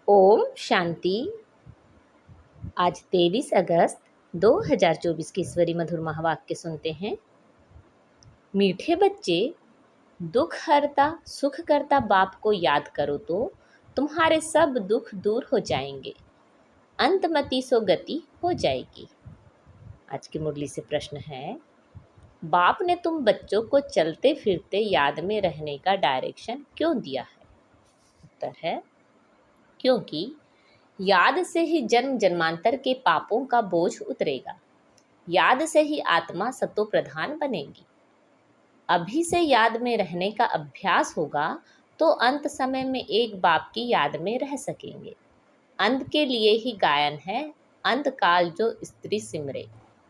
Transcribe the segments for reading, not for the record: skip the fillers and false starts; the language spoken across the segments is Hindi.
ओम शांति। आज 23 अगस्त 2024 की ईश्वरी मधुर महावाक्य सुनते हैं। मीठे बच्चे, दुख हरता सुख करता बाप को याद करो तो तुम्हारे सब दुख दूर हो जाएंगे, अंतमति सो गति हो जाएगी। आज की मुरली से प्रश्न है, बाप ने तुम बच्चों को चलते फिरते याद में रहने का डायरेक्शन क्यों दिया है? उत्तर है, क्योंकि याद से ही जन्म जन्मांतर के पापों का बोझ उतरेगा। याद से ही आत्मा सतो प्रधान बनेगी। अभी से याद में रहने का अभ्यास होगा तो अंत समय में एक बाप की याद में रह सकेंगे। अंत के लिए ही गायन है, अंत काल जो स्त्री सिमरे।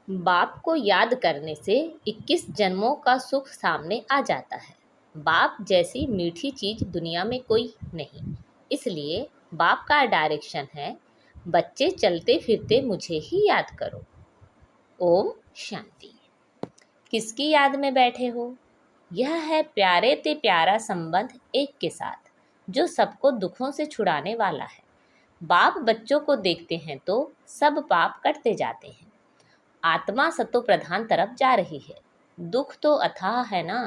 बाप को याद करने से 21 जन्मों का सुख सामने आ जाता है। बाप जैसी मीठी चीज दुनिया में कोई नहीं। इसलिए बाप का डायरेक्शन है, बच्चे चलते फिरते मुझे ही याद करो। ओम शांति। किसकी याद में बैठे हो? यह है प्यारे ते प्यारा संबंध एक के साथ, जो सबको दुखों से छुड़ाने वाला है। बाप बच्चों को देखते हैं तो सब पाप कटते जाते हैं। आत्मा सतो प्रधान तरफ जा रही है। दुख तो अथाह है ना,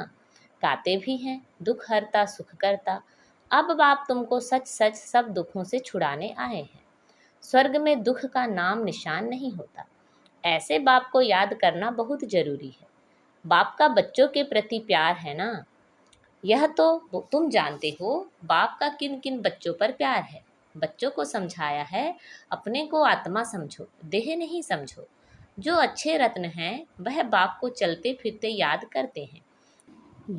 गाते भी हैं, दुख हरता सुख करता। अब बाप तुमको सच सच सब दुखों से छुड़ाने आए हैं। स्वर्ग में दुख का नाम निशान नहीं होता। ऐसे बाप को याद करना बहुत जरूरी है। बाप का बच्चों के प्रति प्यार है ना, यह तो तुम जानते हो। बाप का किन किन बच्चों पर प्यार है। बच्चों को समझाया है, अपने को आत्मा समझो, देह नहीं समझो। जो अच्छे रत्न हैं वह बाप को चलते फिरते याद करते हैं।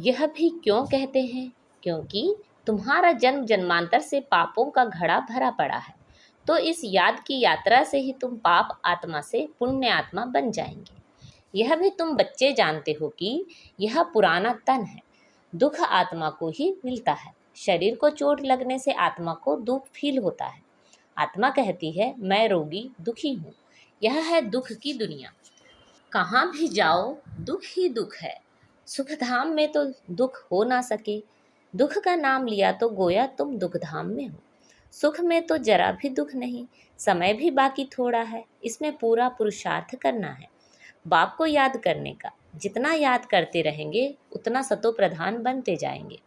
यह भी क्यों कहते हैं? क्योंकि तुम्हारा जन्म जन्मांतर से पापों का घड़ा भरा पड़ा है। तो इस याद की यात्रा से ही तुम पाप आत्मा से पुण्य आत्मा बन जाएंगे। यह भी तुम बच्चे जानते हो कि यह पुराना तन है, दुख आत्मा को ही मिलता है। शरीर को चोट लगने से आत्मा को दुख फील होता है। आत्मा कहती है, मैं रोगी दुखी हूँ। यह है दुख की दुनिया। कहाँ भी जाओ दुख ही दुख है। सुख धाम में तो दुख हो ना सके। दुख का नाम लिया तो गोया तुम दुख धाम में हो। सुख में तो जरा भी दुख नहीं। समय भी बाकी थोड़ा है, इसमें पूरा पुरुषार्थ करना है। बाप को याद करने का, जितना याद करते रहेंगे उतना सतो प्रधान बनते जाएंगे।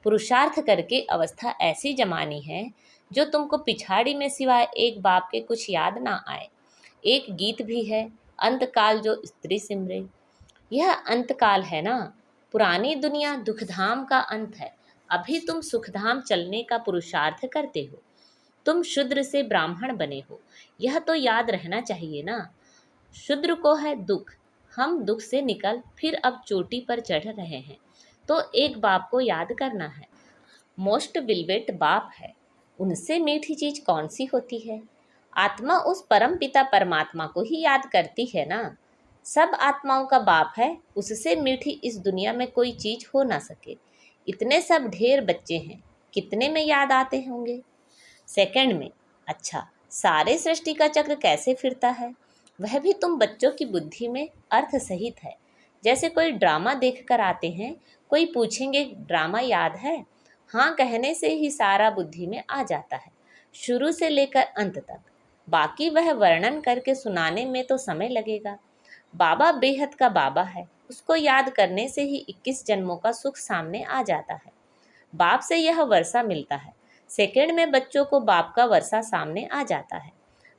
पुरुषार्थ करके अवस्था ऐसी जमानी है जो तुमको पिछाड़ी में सिवाय एक बाप के कुछ याद ना आए। एक गीत भी है, अंतकाल जो स्त्री सिमरे। यह अंतकाल है ना, पुरानी दुनिया दुखधाम का अंत है। अभी तुम सुखधाम चलने का पुरुषार्थ करते हो। तुम शूद्र से ब्राह्मण बने हो, यह तो याद रहना चाहिए ना। शूद्र को है दुख, हम दुख से निकल फिर अब चोटी पर चढ़ रहे हैं। तो एक बाप को याद करना है। मोस्ट बिलवेट बाप है, उनसे मीठी चीज कौन सी होती है? आत्मा उस परम पिता परमात्मा को ही याद करती है ना। सब आत्माओं का बाप है, उससे मीठी इस दुनिया में कोई चीज हो ना सके। इतने सब ढेर बच्चे हैं, कितने में याद आते होंगे? सेकंड में। अच्छा, सारे सृष्टि का चक्र कैसे फिरता है वह भी तुम बच्चों की बुद्धि में अर्थ सहित है। जैसे कोई ड्रामा देख कर आते हैं, कोई पूछेंगे ड्रामा याद है? हाँ कहने से ही सारा बुद्धि में आ जाता है, शुरू से लेकर अंत तक। बाकी वह वर्णन करके सुनाने में तो समय लगेगा। बाबा बेहद का बाबा है, उसको याद करने से ही 21 जन्मों का सुख सामने आ जाता है। बाप से यह वर्षा मिलता है। सेकंड में बच्चों को बाप का वर्षा सामने आ जाता है।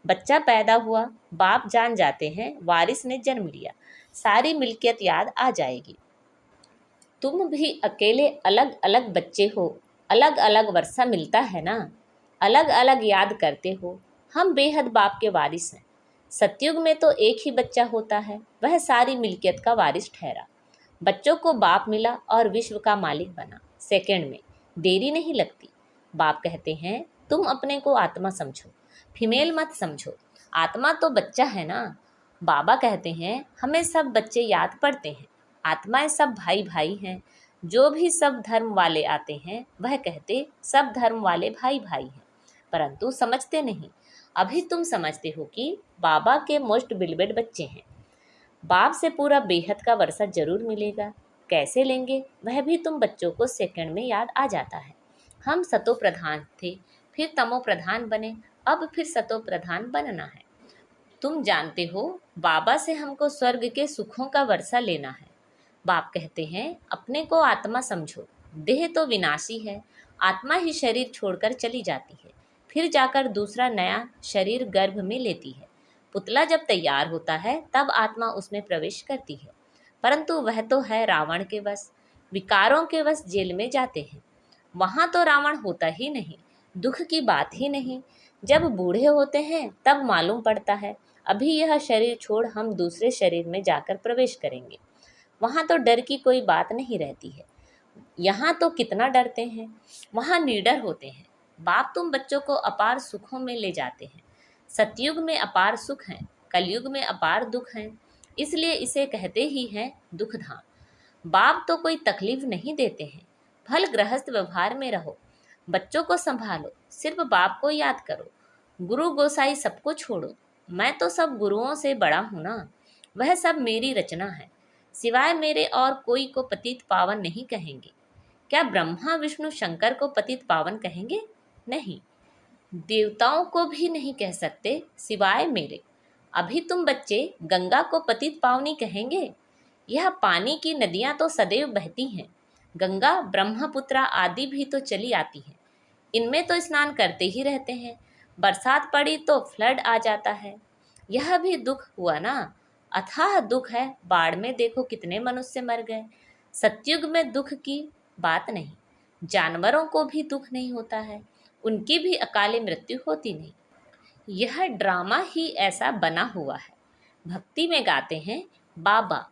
बच्चा पैदा हुआ, बाप जान जाते हैं वारिस ने जन्म लिया, सारी मिल्कियत याद आ जाएगी। तुम भी अकेले अलग अलग बच्चे हो, अलग अलग वर्षा मिलता है ना, अलग अलग याद करते हो। हम बेहद बाप के वारिस हैं। सतयुग में तो एक ही बच्चा होता है, वह सारी मिल्कियत का वारिस ठहरा। बच्चों को बाप मिला और विश्व का मालिक बना। सेकंड में देरी नहीं लगती। बाप कहते हैं, तुम अपने को आत्मा समझो, फीमेल मत समझो। आत्मा तो बच्चा है ना। बाबा कहते हैं, हमें सब बच्चे याद पड़ते हैं। आत्माएं सब भाई भाई हैं। जो भी सब धर्म वाले आते हैं वह कहते सब धर्म वाले भाई भाई हैं, परंतु समझते नहीं। अभी तुम समझते हो कि बाबा के मोस्ट बिलवेड बच्चे हैं। बाप से पूरा बेहद का वर्षा जरूर मिलेगा। कैसे लेंगे वह भी तुम बच्चों को सेकंड में याद आ जाता है। हम सतो प्रधान थे, फिर तमो प्रधान बने, अब फिर सतो प्रधान बनना है। तुम जानते हो, बाबा से हमको स्वर्ग के सुखों का वर्षा लेना है। बाप कहते हैं अपने को आत्मा समझो, देह तो विनाशी है, आत्मा ही शरीर छोड़कर चली जाती है, फिर जाकर दूसरा नया शरीर गर्भ में लेती है। पुतला जब तैयार होता है तब आत्मा उसमें प्रवेश करती है, परंतु वह तो है रावण के वश, विकारों के वश जेल में जाते हैं। वहाँ तो रावण होता ही नहीं, दुख की बात ही नहीं। जब बूढ़े होते हैं तब मालूम पड़ता है अभी यह शरीर छोड़ हम दूसरे शरीर में जाकर प्रवेश करेंगे। वहाँ तो डर की कोई बात नहीं रहती है। यहाँ तो कितना डरते हैं, वहाँ निडर होते हैं। बाप तुम बच्चों को अपार सुखों में ले जाते हैं। सतयुग में अपार सुख हैं, कलयुग में अपार दुख हैं, इसलिए इसे कहते ही हैं दुख धाम। बाप तो कोई तकलीफ नहीं देते हैं। भल गृहस्थ व्यवहार में रहो, बच्चों को संभालो, सिर्फ बाप को याद करो। गुरु गोसाई सबको छोड़ो, मैं तो सब गुरुओं से बड़ा हूँ ना, वह सब मेरी रचना है, सिवाय मेरे और कोई को पतित पावन नहीं कहेंगे। क्या ब्रह्मा विष्णु शंकर को पतित पावन कहेंगे? नहीं, देवताओं को भी नहीं कह सकते सिवाय मेरे। अभी तुम बच्चे गंगा को पतित पावनी कहेंगे? यह पानी की नदियां तो सदैव बहती हैं, गंगा ब्रह्मपुत्रा आदि भी तो चली आती हैं, इनमें तो स्नान करते ही रहते हैं। बरसात पड़ी तो फ्लड आ जाता है, यह भी दुख हुआ ना। अथाह दुख है, बाढ़ में देखो कितने मनुष्य मर गए। सतयुग में दुख की बात नहीं, जानवरों को भी दुख नहीं होता है, उनकी भी अकाले मृत्यु होती नहीं। यह ड्रामा ही ऐसा बना हुआ है। भक्ति में गाते हैं, बाबा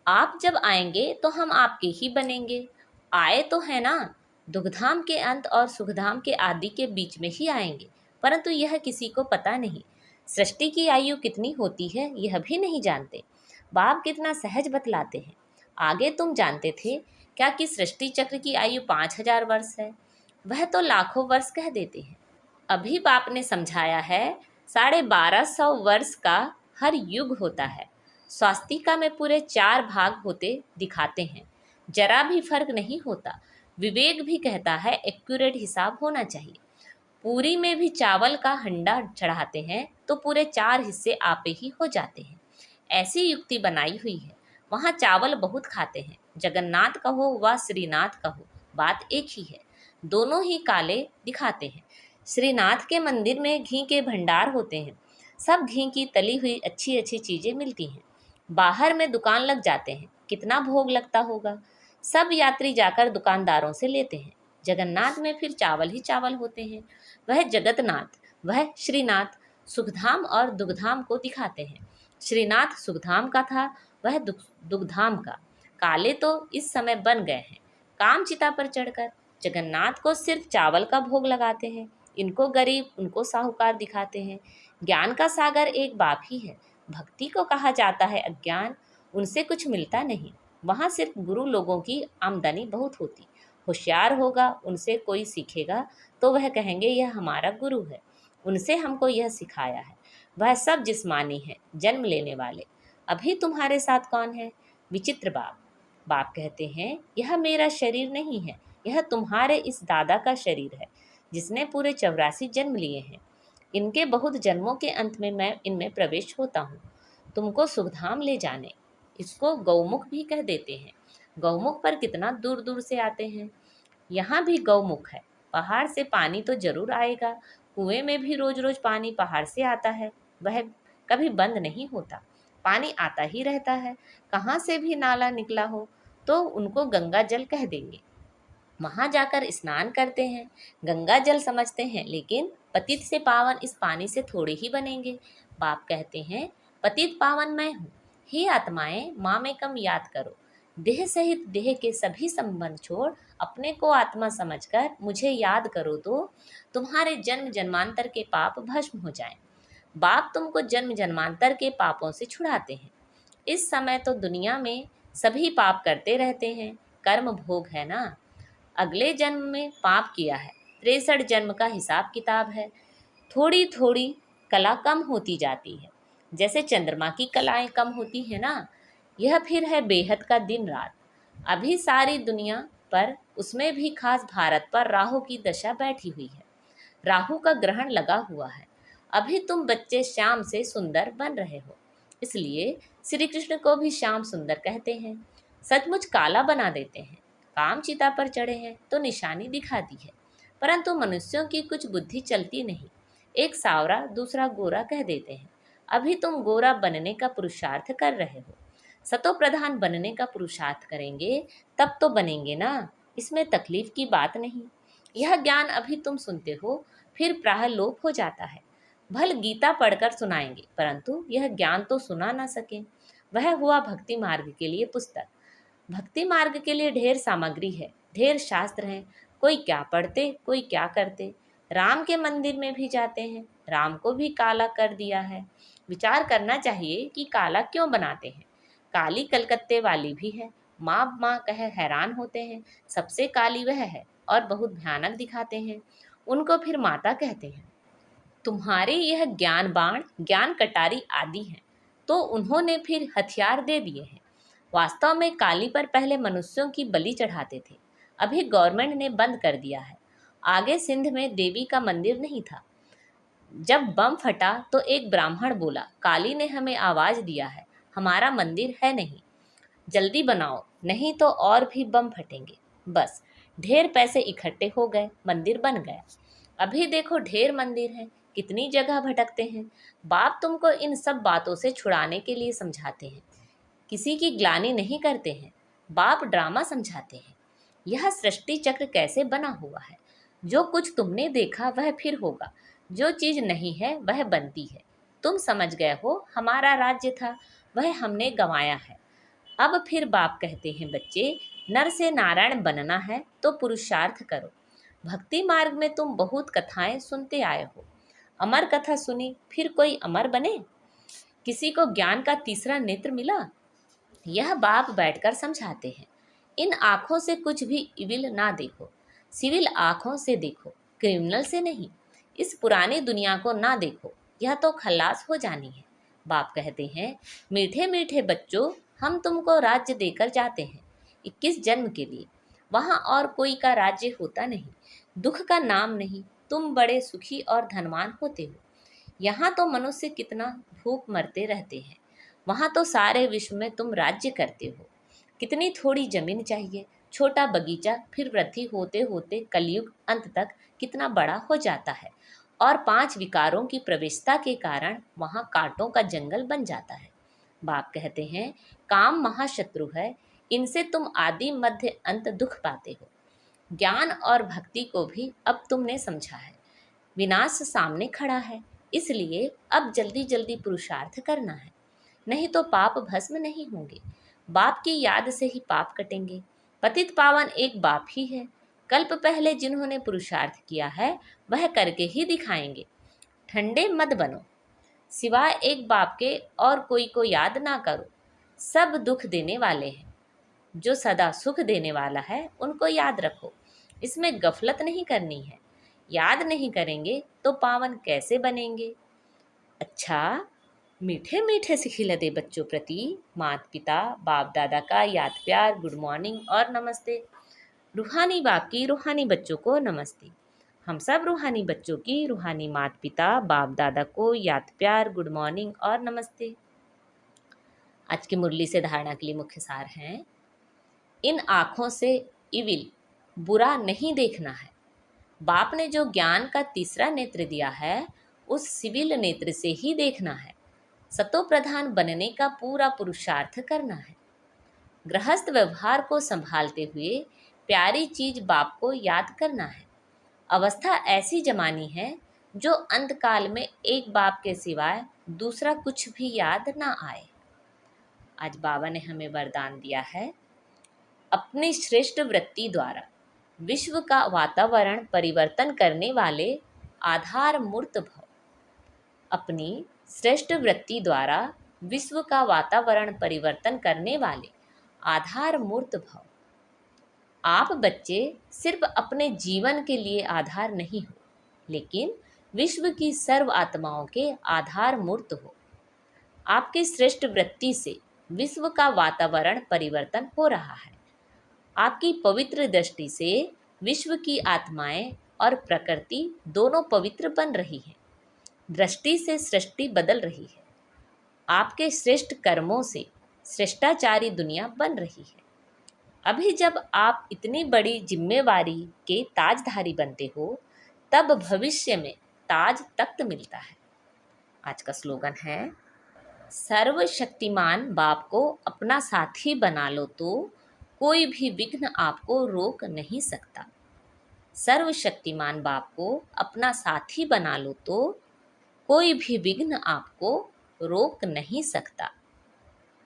आप जब आएंगे तो हम आपके ही बनेंगे। आए तो है ना, दुखधाम के अंत और सुखधाम के आदि के बीच में ही आएंगे, परंतु यह किसी को पता नहीं। सृष्टि की आयु कितनी होती है यह भी नहीं जानते। बाप कितना सहज बतलाते हैं। आगे तुम जानते थे क्या कि सृष्टि चक्र की आयु 5000 वर्ष है? वह तो लाखों वर्ष कह देते हैं। अभी बाप ने समझाया है 1250 वर्ष का हर युग होता है। स्वास्तिका में पूरे 4 भाग होते दिखाते हैं, जरा भी फर्क नहीं होता। विवेक भी कहता है एक्यूरेट हिसाब होना चाहिए। पूरी में भी चावल का हंडा चढ़ाते हैं तो पूरे 4 हिस्से आपे ही हो जाते हैं। ऐसी युक्ति बनाई हुई है। वहाँ चावल बहुत खाते हैं, जगन्नाथ कहो व श्रीनाथ कहो, बात एक ही है, दोनों ही काले दिखाते हैं। श्रीनाथ के मंदिर में घी के भंडार होते हैं, सब घी की तली हुई अच्छी अच्छी चीज़ें मिलती हैं। बाहर में दुकान लग जाते हैं, कितना भोग लगता होगा। सब यात्री जाकर दुकानदारों से लेते हैं। जगन्नाथ में फिर चावल ही चावल होते हैं। वह जगतनाथ, वह श्रीनाथ सुखधाम और दुखधाम को दिखाते हैं। श्रीनाथ सुखधाम का था, वह दुखधाम का। काले तो इस समय बन गए हैं काम चिता पर चढ़कर। जगन्नाथ को सिर्फ चावल का भोग लगाते हैं, इनको गरीब उनको साहूकार दिखाते हैं। ज्ञान का सागर एक बाप ही है। भक्ति को कहा जाता है अज्ञान, उनसे कुछ मिलता नहीं। वहाँ सिर्फ गुरु लोगों की आमदनी बहुत होती। होशियार होगा, उनसे कोई सीखेगा तो वह कहेंगे यह हमारा गुरु है, उनसे हमको यह सिखाया है। वह सब जिस्मानी है, जन्म लेने वाले। अभी तुम्हारे साथ कौन है? विचित्र बाप। बाप कहते हैं यह मेरा शरीर नहीं है, यह तुम्हारे इस दादा का शरीर है जिसने पूरे 84 जन्म लिए हैं। इनके बहुत जन्मों के अंत में मैं इनमें प्रवेश होता हूँ, तुमको सुखधाम ले जाने। इसको गौमुख भी कह देते हैं। गौमुख पर कितना दूर दूर से आते हैं। यहाँ भी गौमुख है, पहाड़ से पानी तो जरूर आएगा। कुएं में भी रोज रोज पानी पहाड़ से आता है, वह कभी बंद नहीं होता, पानी आता ही रहता है। कहाँ से भी नाला निकला हो तो उनको गंगा जल कह देंगे। वहाँ जाकर स्नान करते हैं, गंगा जल समझते हैं, लेकिन पतित से पावन इस पानी से थोड़े ही बनेंगे। बाप कहते हैं पतित पावन मैं हूँ, हे आत्माएं माँ में कम याद करो। देह सहित देह के सभी संबंध छोड़ अपने को आत्मा समझकर मुझे याद करो तो तुम्हारे जन्म जन्मांतर के पाप भस्म हो जाएं। बाप तुमको जन्म जन्मांतर के पापों से छुड़ाते हैं। इस समय तो दुनिया में सभी पाप करते रहते हैं, कर्म भोग है ना। अगले जन्म में पाप किया है, 63 जन्म का हिसाब किताब है। थोड़ी थोड़ी कला कम होती जाती है, जैसे चंद्रमा की कलाएं कम होती है ना। यह फिर है बेहद का दिन रात। अभी सारी दुनिया पर, उसमें भी खास भारत पर राहु की दशा बैठी हुई है। राहु का ग्रहण लगा हुआ है। अभी तुम बच्चे श्याम से सुंदर बन रहे हो, इसलिए श्री कृष्ण को भी श्याम सुंदर कहते हैं। सचमुच काला बना देते हैं। काम चिता पर चढ़े हैं तो निशानी दिखा दी है, परंतु मनुष्यों की कुछ बुद्धि चलती नहीं। एक सावरा दूसरा गोरा कह देते हैं। अभी तुम गोरा बनने का पुरुषार्थ कर रहे हो। सतो प्रधान बनने का पुरुषार्थ करेंगे तब तो बनेंगे ना, इसमें तकलीफ की बात नहीं। यह ज्ञान अभी तुम सुनते हो, फिर प्राह लोप हो जाता है। भल गीता पढ़कर सुनाएंगे, परंतु यह ज्ञान तो सुना ना सके। वह हुआ भक्ति मार्ग के लिए पुस्तक। भक्ति मार्ग के लिए ढेर सामग्री है, ढेर शास्त्र हैं। कोई क्या पढ़ते, कोई क्या करते। राम के मंदिर में भी जाते हैं, राम को भी काला कर दिया है। विचार करना चाहिए कि काला क्यों बनाते हैं। काली कलकत्ते वाली भी है। माँ माँ कहे हैरान होते हैं। सबसे काली वह है और बहुत भयानक दिखाते हैं, उनको फिर माता कहते हैं। तुम्हारे यह ज्ञान बाण, ज्ञान कटारी आदि हैं, तो उन्होंने फिर हथियार दे दिए हैं। वास्तव में काली पर पहले मनुष्यों की बलि चढ़ाते थे, अभी गवर्नमेंट ने बंद कर दिया है। आगे सिंध में देवी का मंदिर नहीं था। जब बम फटा तो एक ब्राह्मण बोला, काली ने हमें आवाज दिया है, हमारा मंदिर है नहीं, जल्दी बनाओ नहीं तो और भी बम फटेंगे। बस ढेर पैसे इकट्ठे हो गए, मंदिर बन गया। अभी देखो ढेर मंदिर हैं, कितनी जगह भटकते हैं। बाप तुमको इन सब बातों से छुड़ाने के लिए समझाते हैं, किसी की ग्लानि नहीं करते हैं। बाप ड्रामा समझाते हैं। यह सृष्टि चक्र कैसे बना हुआ है। जो कुछ तुमने देखा वह फिर होगा, जो चीज नहीं है वह बनती है। तुम समझ गए हो, हमारा राज्य था वह हमने गंवाया है। अब फिर बाप कहते हैं, बच्चे नर से नारायण बनना है तो पुरुषार्थ करो। भक्ति मार्ग में तुम बहुत कथाएं सुनते आए हो। अमर कथा सुनी फिर कोई अमर बने? किसी को ज्ञान का तीसरा नेत्र मिला? यह बाप बैठकर समझाते हैं। इन आँखों से कुछ भी इविल ना देखो, सिविल आँखों से देखो, क्रिमिनल से नहीं। इस पुरानी दुनिया को ना देखो, यह तो खल्लास हो जानी है। बाप कहते हैं, मीठे मीठे बच्चों, हम तुमको राज्य देकर जाते हैं 21 जन्म के लिए। वहाँ और कोई का राज्य होता नहीं, दुख का नाम नहीं। तुम बड़े सुखी और धनवान होते हो। यहाँ तो मनुष्य कितना भूख मरते रहते हैं, वहाँ तो सारे विश्व में तुम राज्य करते हो। कितनी थोड़ी जमीन चाहिए, छोटा बगीचा, फिर वृद्धि होते होते कलयुग अंत तक कितना बड़ा हो जाता है। और 5 विकारों की प्रवेशता के कारण वहाँ कांटों का जंगल बन जाता है। बाप कहते हैं, काम महाशत्रु है, इनसे तुम आदि मध्य अंत दुख पाते हो। ज्ञान और भक्ति को भी अब तुमने समझा है। विनाश सामने खड़ा है, इसलिए अब जल्दी जल्दी पुरुषार्थ करना है, नहीं तो पाप भस्म नहीं होंगे। बाप की याद से ही पाप कटेंगे। पतित पावन एक बाप ही है। कल्प पहले जिन्होंने पुरुषार्थ किया है वह करके ही दिखाएंगे। ठंडे मत बनो, सिवाय एक बाप के और कोई को याद ना करो। सब दुख देने वाले हैं, जो सदा सुख देने वाला है उनको याद रखो। इसमें गफलत नहीं करनी है। याद नहीं करेंगे तो पावन कैसे बनेंगे? अच्छा, मीठे मीठे से खिलते बच्चों प्रति माता पिता बाप दादा का याद प्यार, गुड मॉर्निंग और नमस्ते। रूहानी बाप की रूहानी बच्चों को नमस्ते। हम सब रूहानी बच्चों की रूहानी माता पिता बाप दादा को याद प्यार, गुड मॉर्निंग और नमस्ते। आज की मुरली से धारणा के लिए मुख्य सार हैं, इन आँखों से इविल बुरा नहीं देखना है। बाप ने जो ज्ञान का तीसरा नेत्र दिया है उस सिविल नेत्र से ही देखना है। सतो प्रधान बनने का पूरा पुरुषार्थ करना है। गृहस्थ व्यवहार को संभालते हुए प्यारी चीज बाप को याद करना है। अवस्था ऐसी जमानी है जो अंतकाल में एक बाप के सिवाय दूसरा कुछ भी याद ना आए। आज बाबा ने हमें वरदान दिया है, अपनी श्रेष्ठ वृत्ति द्वारा विश्व का वातावरण परिवर्तन करने वाले आधार मूर्त भव। अपनी श्रेष्ठ वृत्ति द्वारा विश्व का वातावरण परिवर्तन करने वाले आधार मूर्त भव। आप बच्चे सिर्फ अपने जीवन के लिए आधार नहीं हो, लेकिन विश्व की सर्व आत्माओं के आधार मूर्त हो। आपकी श्रेष्ठ वृत्ति से विश्व का वातावरण परिवर्तन हो रहा है। आपकी पवित्र दृष्टि से विश्व की आत्माएं और प्रकृति दोनों पवित्र बन रही है। दृष्टि से सृष्टि बदल रही है। आपके श्रेष्ठ कर्मों से श्रेष्ठाचारी दुनिया बन रही है। अभी जब आप इतनी बड़ी जिम्मेवारी के ताजधारी बनते हो, तब भविष्य में ताज तख्त मिलता है। आज का स्लोगन है, सर्वशक्तिमान बाप को अपना साथी बना लो तो कोई भी विघ्न आपको रोक नहीं सकता। सर्वशक्तिमान बाप को अपना साथी बना लो तो कोई भी विघ्न आपको रोक नहीं सकता।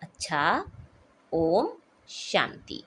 अच्छा, ओम शांति।